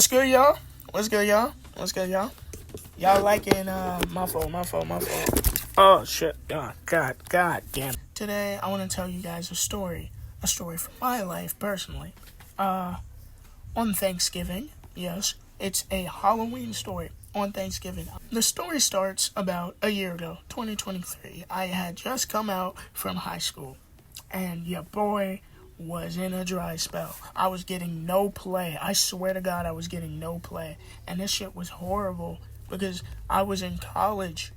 What's good, y'all? What's good, y'all? What's good, y'all? Y'all liking, my fault. Oh, shit. God damn. Today, I want to tell you guys a story from my life, personally. On Thanksgiving, yes, it's a Halloween story on Thanksgiving. The story starts about a year ago, 2023. I had just come out from high school, and your boy was in a dry spell. I was getting no play. I swear to God, I was getting no play. And this shit was horrible because I was in college.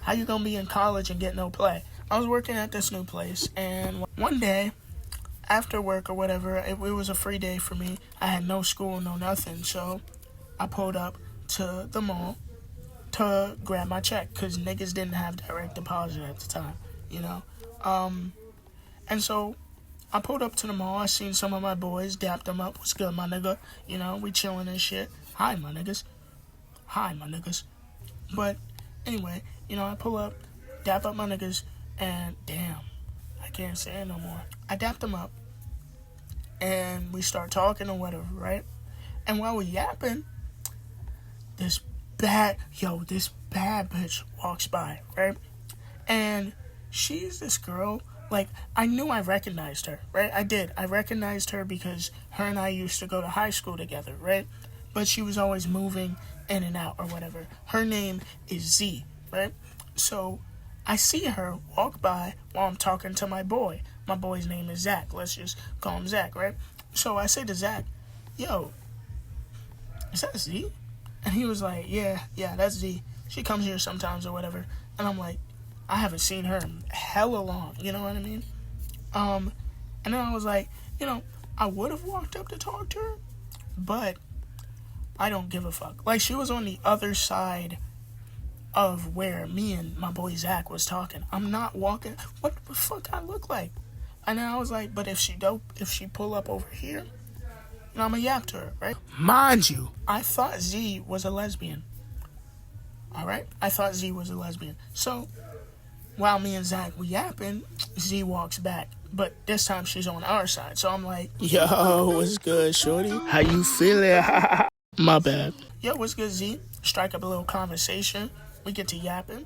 How you gonna be in college and get no play? I was working at this new place, and one day, after work or whatever, it was a free day for me. I had no school, no nothing, so I pulled up to the mall to grab my check, because niggas didn't have direct deposit at the time, you know? And so I pulled up to the mall. I seen some of my boys, dapped them up. What's good, my nigga? You know, we chilling and shit. Hi, my niggas. But anyway, you know, I pull up, dap up my niggas, and damn, I can't say it no more. I dapped them up, and we start talking or whatever, right? And while we yapping, this bad bitch walks by, right? And she's this girl. Like, I knew I recognized her, right? I did. I recognized her because her and I used to go to high school together, right? But she was always moving in and out or whatever. Her name is Z, right? So I see her walk by while I'm talking to my boy. My boy's name is Zach. Let's just call him Zach, right? So I say to Zach, yo, is that Z? And he was like, yeah, that's Z. She comes here sometimes or whatever. And I'm like, I haven't seen her in hella long, you know what I mean? And then I was like, you know, I would have walked up to talk to her, but I don't give a fuck. Like, she was on the other side of where me and my boy Zach was talking. I'm not walking. What the fuck I look like? And then I was like, but if she pull up over here, and I'm a yap to her, right? Mind you, I thought Z was a lesbian. All right? I thought Z was a lesbian. So while me and Zach were yapping, Z walks back. But this time she's on our side. So I'm like, yo, what's good, shorty? How you feeling? My bad. Yo, what's good, Z? Strike up a little conversation. We get to yapping,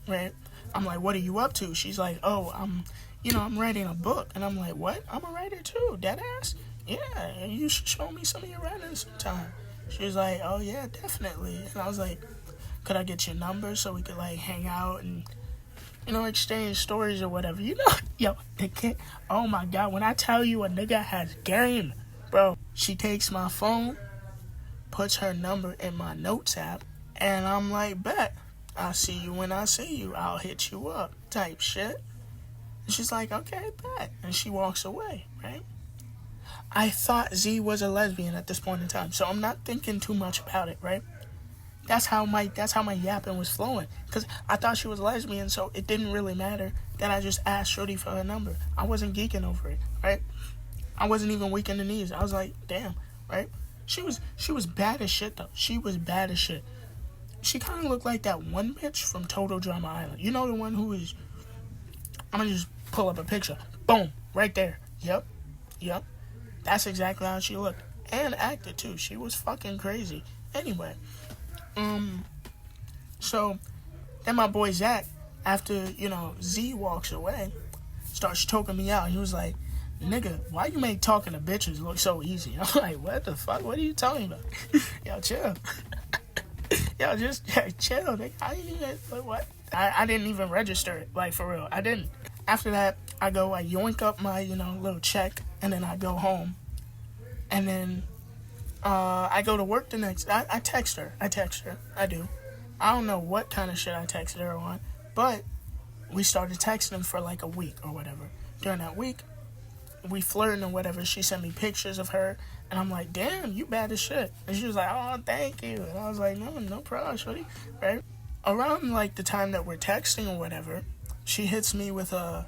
right? I'm like, what are you up to? She's like, oh, I'm writing a book. And I'm like, what? I'm a writer too, deadass? Yeah, you should show me some of your writing sometime. She was like, oh yeah, definitely. And I was like, could I get your number so we could like hang out and, you know, exchange stories or whatever, you know? Yo, the kid, oh my God, when I tell you a nigga has game, bro, she takes my phone, puts her number in my notes app, and I'm like, bet, I'll see you when I see you, I'll hit you up, type shit. And she's like, okay, bet, and she walks away, right? I thought Z was a lesbian at this point in time, so I'm not thinking too much about it, right? That's how my yapping was flowing, because I thought she was lesbian, so it didn't really matter that I just asked Shorty for her number. I wasn't geeking over it, right? I wasn't even weak in the knees. I was like, damn, right? She was bad as shit, though. She was bad as shit. She kind of looked like that one bitch from Total Drama Island. You know, the one who is... I'm going to just pull up a picture. Boom, right there. Yep. That's exactly how she looked. And acted, too. She was fucking crazy. Anyway. So, then my boy Zach, after, you know, Z walks away, starts choking me out. He was like, nigga, why you make talking to bitches look so easy? I'm like, what the fuck? What are you talking about? Yo, chill. Yo, just chill, nigga. I didn't even, what? I didn't even register it, like, for real. I didn't. After that, I yoink up my, you know, little check, and then I go home. And then I go to work the next... I text her. I do. I don't know what kind of shit I texted her on, but we started texting for like a week or whatever. During that week, we flirting or whatever. She sent me pictures of her, and I'm like, damn, you bad as shit. And she was like, oh, thank you. And I was like, no problem, shorty. Right? Around like the time that we're texting or whatever, she hits me with a...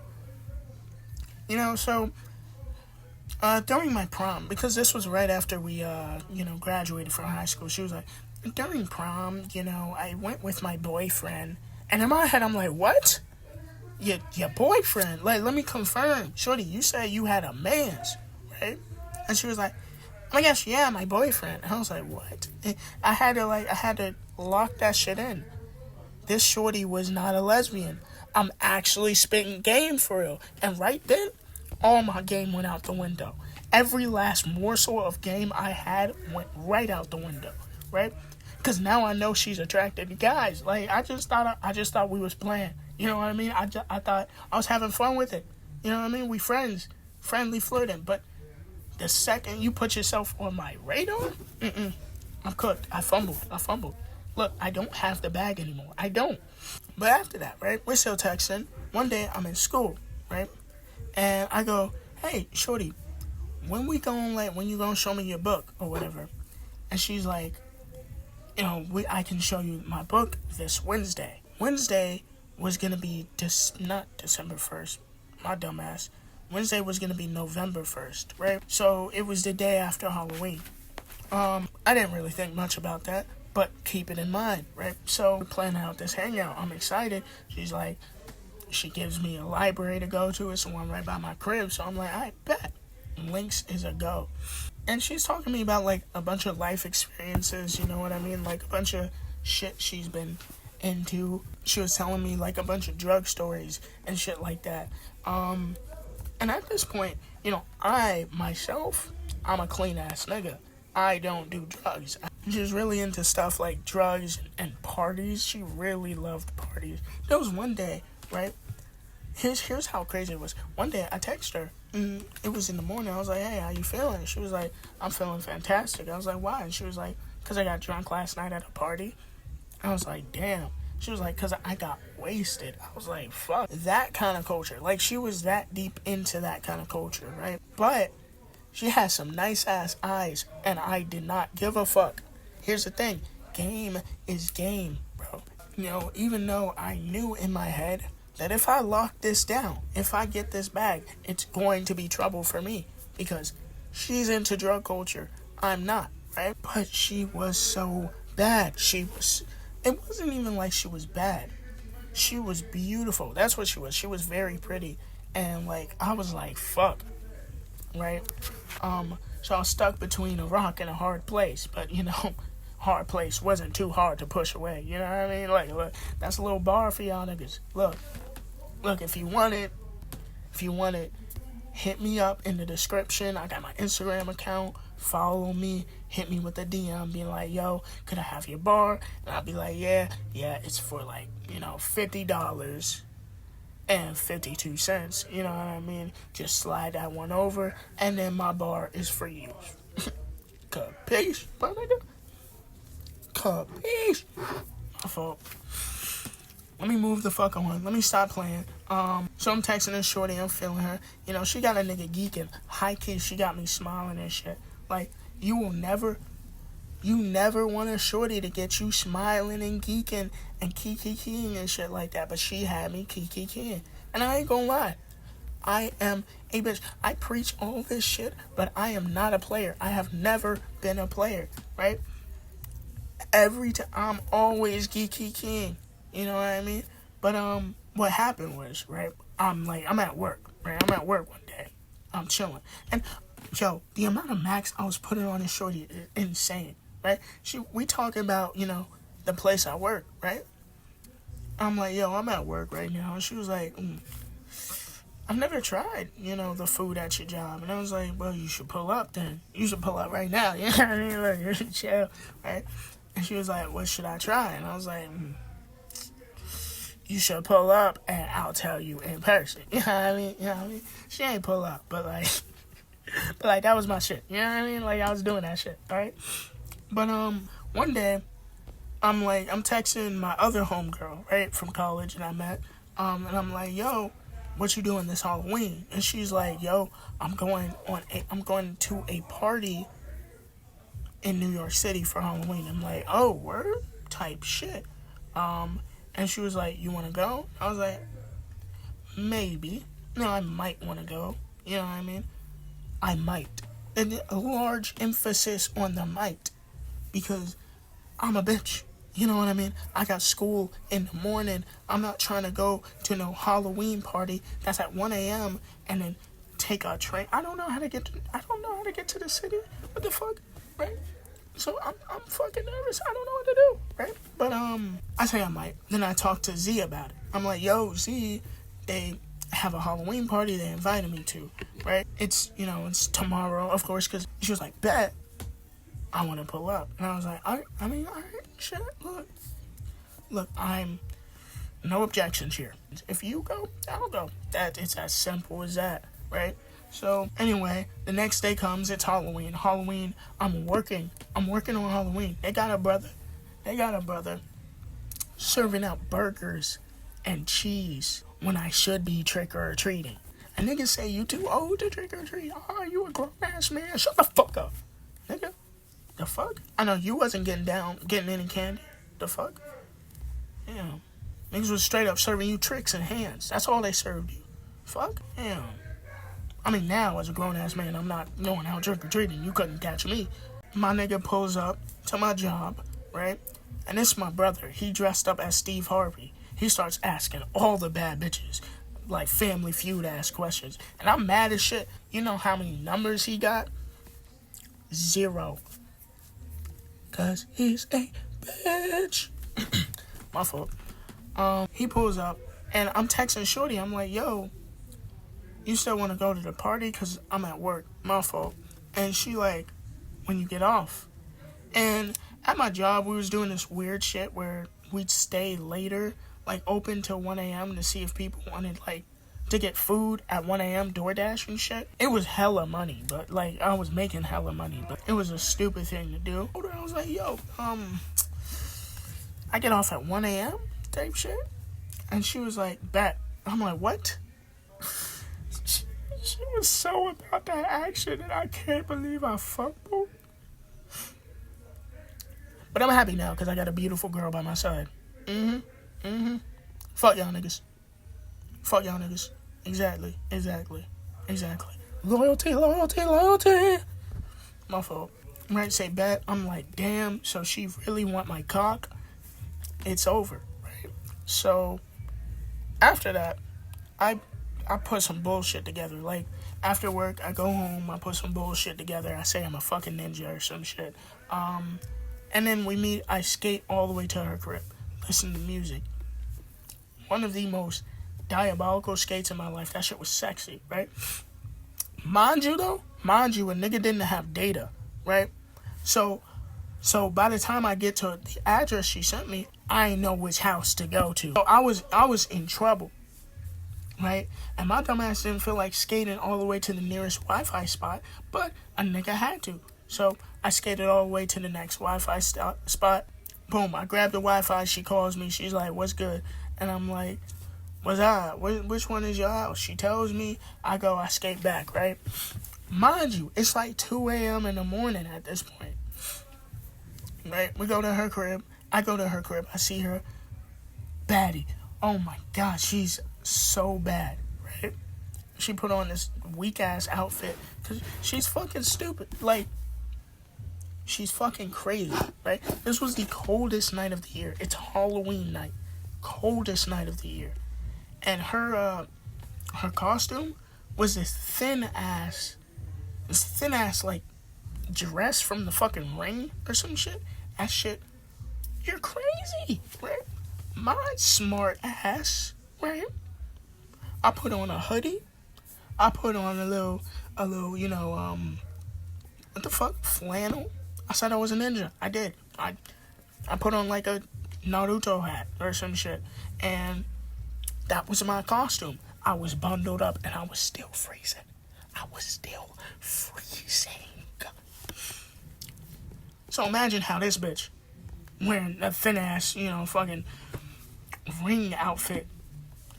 You know, so... during my prom, because this was right after we, graduated from high school, she was like, during prom, you know, I went with my boyfriend. And in my head, I'm like, what? Your boyfriend? Like, let me confirm. Shorty, you said you had a man's, right? And she was like, I guess, yeah, my boyfriend. I was like, what? I had to lock that shit in. This shorty was not a lesbian. I'm actually spitting game for real. And right then, all my game went out the window. Every last morsel of game I had went right out the window, right? Because now I know she's attracted to guys. Like, I just thought we was playing. You know what I mean? I thought I was having fun with it. You know what I mean? We friends, friendly flirting. But the second you put yourself on my radar, I'm cooked. I fumbled. Look, I don't have the bag anymore. I don't. But after that, right, we're still texting. One day I'm in school, right? And I go, hey, shorty, when you gonna show me your book or whatever? And she's like, I can show you my book this Wednesday. Wednesday was gonna be not December 1st, my dumbass. Wednesday was gonna be November 1st, right? So it was the day after Halloween. I didn't really think much about that, but keep it in mind, right? So we're planning out this hangout. I'm excited. She's like, she gives me a library to go to. It's the one right by my crib. So I'm like, I bet. Links is a go. And she's talking to me about like a bunch of life experiences, you know what I mean? Like a bunch of shit she's been into. She was telling me like a bunch of drug stories and shit like that. And at this point, I myself, I'm a clean ass nigga. I don't do drugs. She's really into stuff like drugs and parties. She really loved parties. There was one day, right? Here's how crazy it was. One day I texted her. It was in the morning. I was like, hey, how you feeling? She was like, I'm feeling fantastic. I was like, why? And she was like, because I got drunk last night at a party. I was like, damn. She was like, because I got wasted. I was like, fuck. That kind of culture. Like, she was that deep into that kind of culture, right? But she has some nice ass eyes, and I did not give a fuck. Here's the thing. Game is game, bro. Even though I knew in my head that if I lock this down, if I get this bag, it's going to be trouble for me. Because she's into drug culture. I'm not, right? But she was so bad. It wasn't even like she was bad. She was beautiful. That's what she was. She was very pretty. And, I was like, fuck. Right? So I was stuck between a rock and a hard place. But, hard place wasn't too hard to push away. You know what I mean? Look, that's a little bar for y'all niggas. Look, if you want it, hit me up in the description. I got my Instagram account. Follow me. Hit me with a DM being like, yo, could I have your bar? And I'll be like, yeah, it's for $50 and 52 cents. You know what I mean? Just slide that one over, and then my bar is for you. Capiche, my nigga? Capiche? My fault. Let me move the fuck on. Let me stop playing. So I'm texting this shorty. I'm feeling her. She got a nigga geeking. High key, she got me smiling and shit. You never want a shorty to get you smiling and geeking and kiki-keying and shit like that. But she had me kiki-keying. And I ain't gonna lie. I am a bitch. I preach all this shit, but I am not a player. I have never been a player, right? Every time, I'm always kiki-keying. You know what I mean? But, what happened was, right? I'm at work, right? I'm at work one day. I'm chilling. And, yo, the amount of max I was putting on this shorty is insane, right? We talking about, the place I work, right? I'm like, yo, I'm at work right now. And she was like, I've never tried, the food at your job. And I was like, well, you should pull up then. You should pull up right now. You know what I mean? You should chill, right? And she was like, what should I try? And I was like, you should pull up and I'll tell you in person. You know what I mean? She ain't pull up, but that was my shit. You know what I mean? I was doing that shit, alright? But one day I'm texting my other homegirl, right, from college and I met, and I'm like, yo, what you doing this Halloween? And she's like, yo, I'm going to a party in New York City for Halloween. I'm like, oh, word? Type shit. And she was like, you want to go? I was like, maybe. I might want to go. You know what I mean? I might. And a large emphasis on the might. Because I'm a bitch. You know what I mean? I got school in the morning. I'm not trying to go to no Halloween party that's at 1 a.m. and then take a train. I don't know how to get to the city. what the fuck, right? So I'm fucking nervous. I don't know what to do, right? But I say I might. Then I talk to Z about it. I'm like, yo, Z, they have a Halloween party they invited me to, right? It's, it's tomorrow, of course, because she was like, bet, I want to pull up. And I was like, all right, shit, look, I'm no objections here. If you go, I'll go. It's as simple as that, right? So anyway, the next day comes, it's Halloween. I'm working on Halloween. They got a brother serving out burgers and cheese when I should be trick-or-treating. And niggas say, you too old to trick-or-treat. Oh, you a grown-ass man. Shut the fuck up, nigga. The fuck? I know you wasn't getting any candy. The fuck? Damn. Niggas was straight up serving you tricks and hands. That's all they served you. Fuck? Damn. I mean, now, as a grown-ass man, I'm not going out trick-or-treating. You couldn't catch me. My nigga pulls up to my job, right? And it's my brother. He dressed up as Steve Harvey. He starts asking all the bad bitches, like Family Feud-ass questions. And I'm mad as shit. You know how many numbers he got? 0. Because he's a bitch. My fault. He pulls up, and I'm texting Shorty. I'm like, yo, you still want to go to the party? Because I'm at work. My fault. And she like, when you get off. And at my job, we was doing this weird shit where we'd stay later, like open till 1 a.m. to see if people wanted, like, to get food at 1 a.m. DoorDash and shit. It was hella money, but, like, I was making hella money, but it was a stupid thing to do. I was like, yo, I get off at 1 a.m. type shit. And she was like, bet. I'm like, what? She was so about that action, and I can't believe I fumbled. But I'm happy now, because I got a beautiful girl by my side. Fuck y'all niggas. Exactly. Loyalty. My fault. Right, say bet. I'm like, damn, so she really want my cock? It's over, right? So, after that, I put some bullshit together. Like, after work, I go home, I put some bullshit together. I say I'm a fucking ninja or some shit. And then we meet, I skate all the way to her crib. Listen to music. One of the most diabolical skates in my life. That shit was sexy, right? Mind you, a nigga didn't have data, right? So by the time I get to the address she sent me, I ain't know which house to go to. So I was in trouble, right? And my dumb ass didn't feel like skating all the way to the nearest Wi-Fi spot, but a nigga had to. So I skated all the way to the next Wi-Fi spot. Boom, I grabbed the Wi-Fi. She calls me. She's like, what's good? And I'm like, what's up? Which one is your house? She tells me. I go, I skate back, right? Mind you, it's like 2 a.m. in the morning at this point. Right? We go to her crib. I go to her crib. I see her. Baddie. Oh my God, she's so bad, right? She put on this weak-ass outfit because she's fucking stupid. Like, she's fucking crazy, right? This was the coldest night of the year. It's Halloween night. Coldest night of the year. And her costume was this thin ass like dress from the fucking Ring or some shit. That shit, you're crazy, right? My smart ass, right? I put on a hoodie. I put on a little, what the fuck, flannel. I said I was a ninja. I did. I put on like a Naruto hat or some shit, and that was my costume. I was bundled up, and I was still freezing. So imagine how this bitch, wearing a thin ass, fucking Ring outfit,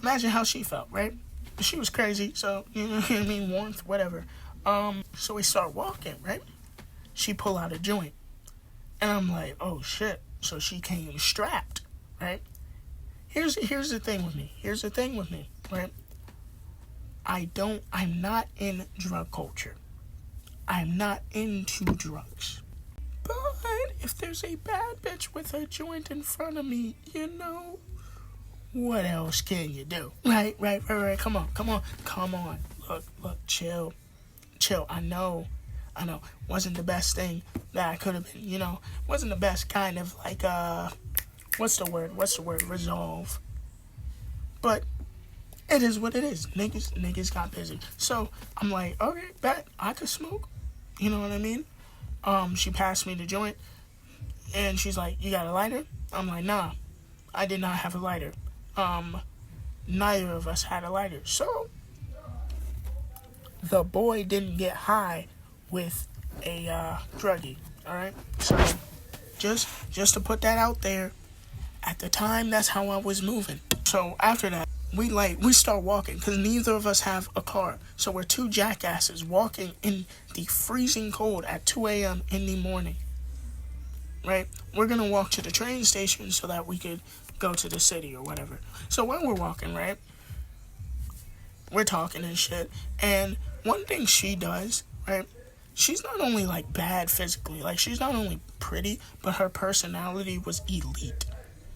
imagine how she felt, right? She was crazy, so, you know what I mean, warmth, whatever. So we start walking, right? She pull out a joint, and I'm like, oh shit. So she came strapped, right? Here's the thing with me, right? I'm not in drug culture. I'm not into drugs. But if there's a bad bitch with a joint in front of me, what else can you do? Right. Come on. Look, chill. I know I know, wasn't the best thing that I could have been, you know, wasn't the best kind of like, what's the word, resolve. But it is what it is. Niggas got busy. So I'm like, okay, bet I could smoke. You know what I mean? She passed me the joint, and she's like, you got a lighter? I'm like, nah, I did not have a lighter. Neither of us had a lighter. So the boy didn't get high with a druggie. All right. So just to put that out there, at the time, that's how I was moving. So after that, we start walking because neither of us have a car. So we're two jackasses walking in the freezing cold at 2 a.m. in the morning. Right? We're gonna walk to the train station so that we could go to the city or whatever. So while we're walking, right, we're talking and shit. And one thing she does, right, she's not only like bad physically, like she's not only pretty, but her personality was elite.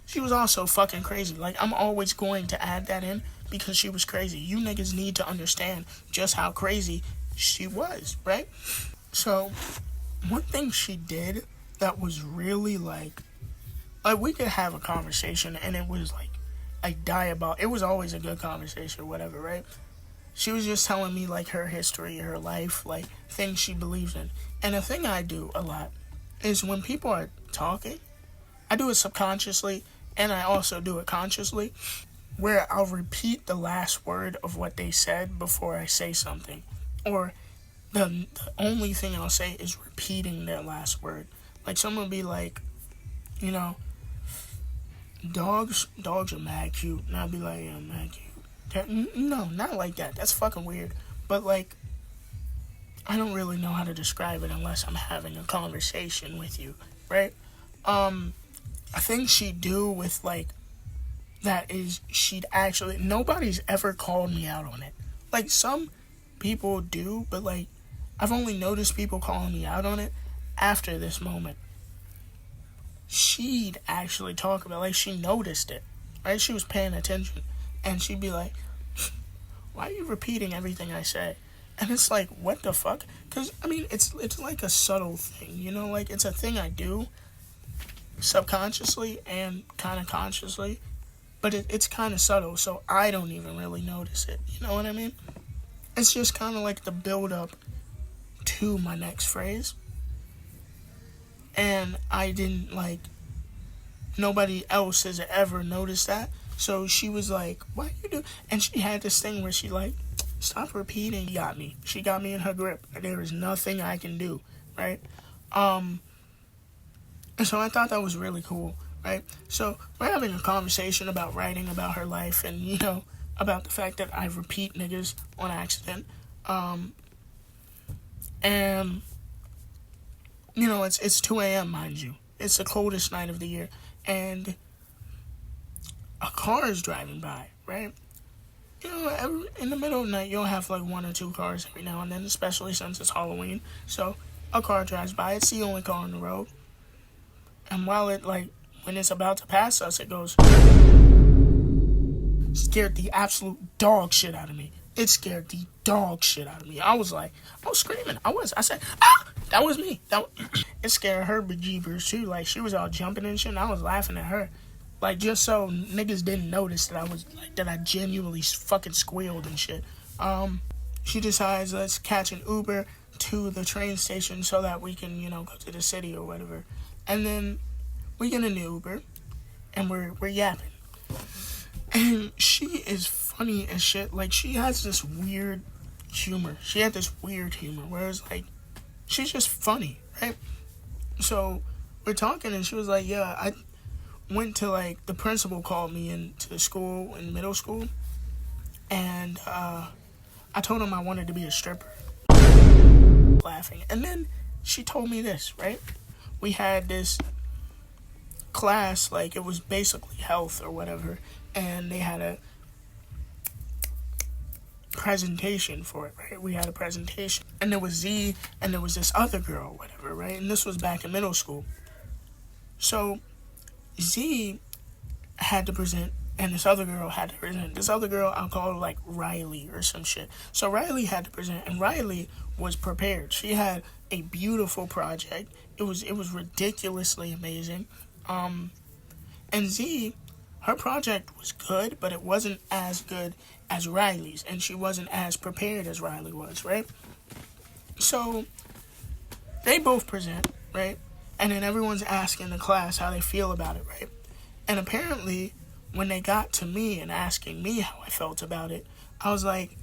She was also fucking crazy. Like, I'm always going to add that in because she was crazy. You niggas need to understand just how crazy she was, right? So one thing she did that was really like we could have a conversation and it was like it was always a good conversation or whatever, right? She was just telling me like her history, her life, like things she believes in. And the thing I do a lot is when people are talking, I do it subconsciously and I also do it consciously, where I'll repeat the last word of what they said before I say something. Or the only thing I'll say is repeating their last word. Like someone will be like, you know, dogs are mad cute. And I'll be like, yeah, mad cute. No, not like that. That's fucking weird. But like, I don't really know how to describe it unless I'm having a conversation with you, right? A thing she'd do with like that is nobody's ever called me out on it. Like some people do, but like I've only noticed people calling me out on it after this moment. She'd actually talk about, like, she noticed it, right? She was paying attention, and she'd be like, why are you repeating everything I say? And it's like, what the fuck? Because, I mean, it's like a subtle thing, you know? Like, it's a thing I do subconsciously and kind of consciously, but it's kind of subtle, so I don't even really notice it, you know what I mean? It's just kind of like the build-up to my next phrase. And I didn't, like, nobody else has ever noticed that. So she was like, what you do? And she had this thing where she like, stop repeating. She got me in her grip. There is nothing I can do, right? And so I thought that was really cool, right? So we're having a conversation about writing about her life and, you know, about the fact that I repeat niggas on accident. And you know, it's 2 a.m., mind you. It's the coldest night of the year. And a car is driving by, right? You know, in the middle of the night, you'll have like one or two cars every now and then, especially since it's Halloween. So a car drives by. It's the only car on the road. And while when it's about to pass us, it goes... Scared the absolute dog shit out of me. It scared the dog shit out of me. I was screaming. I said, ah! That was me. It scared her bejeebers too. Like, she was all jumping and shit, and I was laughing at her. Like, just so niggas didn't notice that I genuinely fucking squealed and shit. She decides, let's catch an Uber to the train station so that we can, you know, go to the city or whatever. And then we get an Uber, and we're yapping. And she is funny as shit. Like, she has this weird humor. She had this weird humor, whereas, like, she's just funny, right? So we're talking, and she was like, yeah, I went to, like, the principal called me into the school, in middle school, and I told him I wanted to be a stripper. Laughing. And then she told me this, right? We had this class, like, it was basically health or whatever, and they had a presentation for it, right? We had a presentation, and there was Z, and there was this other girl, whatever, right? And this was back in middle school. So Z had to present and this other girl had to present. This other girl, I'll call her like Riley or some shit. So Riley had to present, and Riley was prepared. She had a beautiful project. It was ridiculously amazing. And Z, her project was good, but it wasn't as good as Riley's, and she wasn't as prepared as Riley was, right? So they both present, right? And then everyone's asking the class how they feel about it, right? And apparently, when they got to me and asking me how I felt about it, I was like,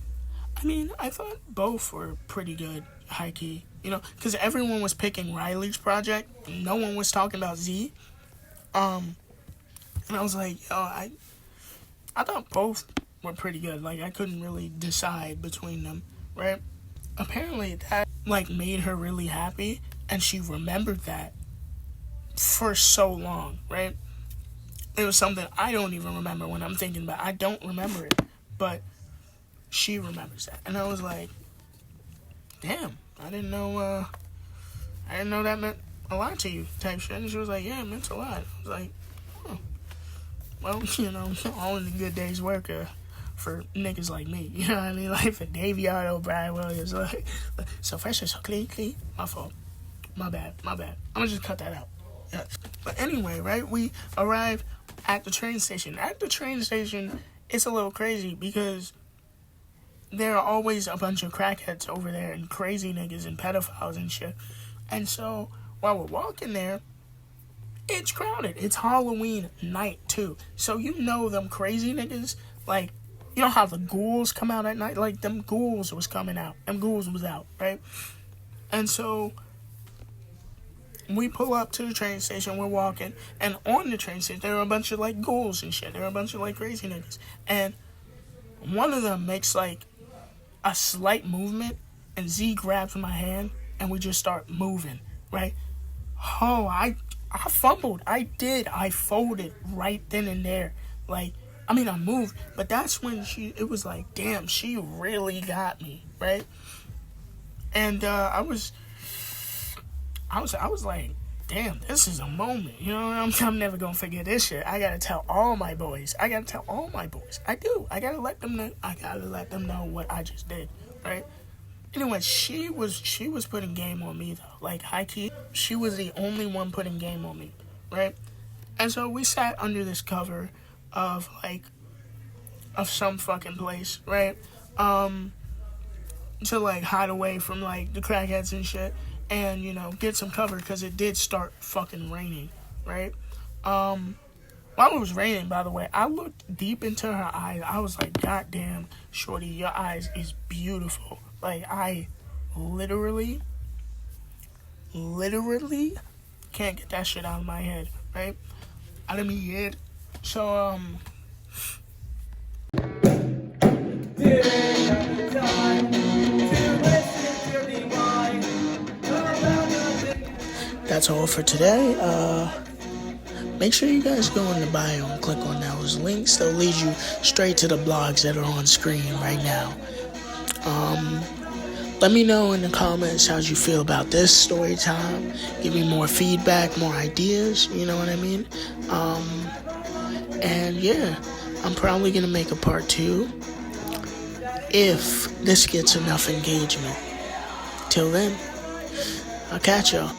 I mean, I thought both were pretty good, high-key, you know, because everyone was picking Riley's project. No one was talking about Z. And I was like, yo, I thought both were pretty good. Like, I couldn't really decide between them, right? Apparently, that, like, made her really happy, and she remembered that for so long, right? It was something I don't even remember when I'm thinking about it. I don't remember it, but she remembers that. And I was like, damn, I didn't know that meant a lot to you, type shit. And she was like, yeah, it meant a lot. I was like, oh, well, you know, all in the good days work for niggas like me. You know what I mean? Like for Davion O'Brien Williams. Like, so fresh and so clean. My fault. My bad. I'm gonna just cut that out. Yeah. But anyway, right? We arrived at the train station. At the train station, it's a little crazy because there are always a bunch of crackheads over there and crazy niggas and pedophiles and shit. And so while we're walking there, it's crowded. It's Halloween night too. So you know them crazy niggas, like, you know how the ghouls come out at night? Like, them ghouls was coming out. Them ghouls was out, right? And so we pull up to the train station, we're walking, and on the train station, there are a bunch of, like, ghouls and shit. There are a bunch of, like, crazy niggas. And one of them makes, like, a slight movement, and Z grabs my hand, and we just start moving, right? Oh, I fumbled. I folded right then and there. Like, I mean, I moved, but that's when it was like, damn, she really got me, right? And I was like, damn, this is a moment. You know, I'm never gonna forget this shit. I gotta tell all my boys. I do. I gotta let them know what I just did, right? Anyway, she was putting game on me though. Like, high key, she was the only one putting game on me, right? And so we sat under this cover of some fucking place, right? To like hide away from like the crackheads and shit, and you know, get some cover because it did start fucking raining, right? While it was raining, by the way, I looked deep into her eyes. I was like, God damn, shorty, your eyes is beautiful. Like, I literally can't get that shit out of my head, right? Out of my head. So, that's all for today. Make sure you guys go in the bio and click on those links. They'll lead you straight to the blogs that are on screen right now. Let me know in the comments how you feel about this story time. Give me more feedback, more ideas, you know what I mean? And yeah, I'm probably going to make a part 2 if this gets enough engagement. Till then, I'll catch y'all.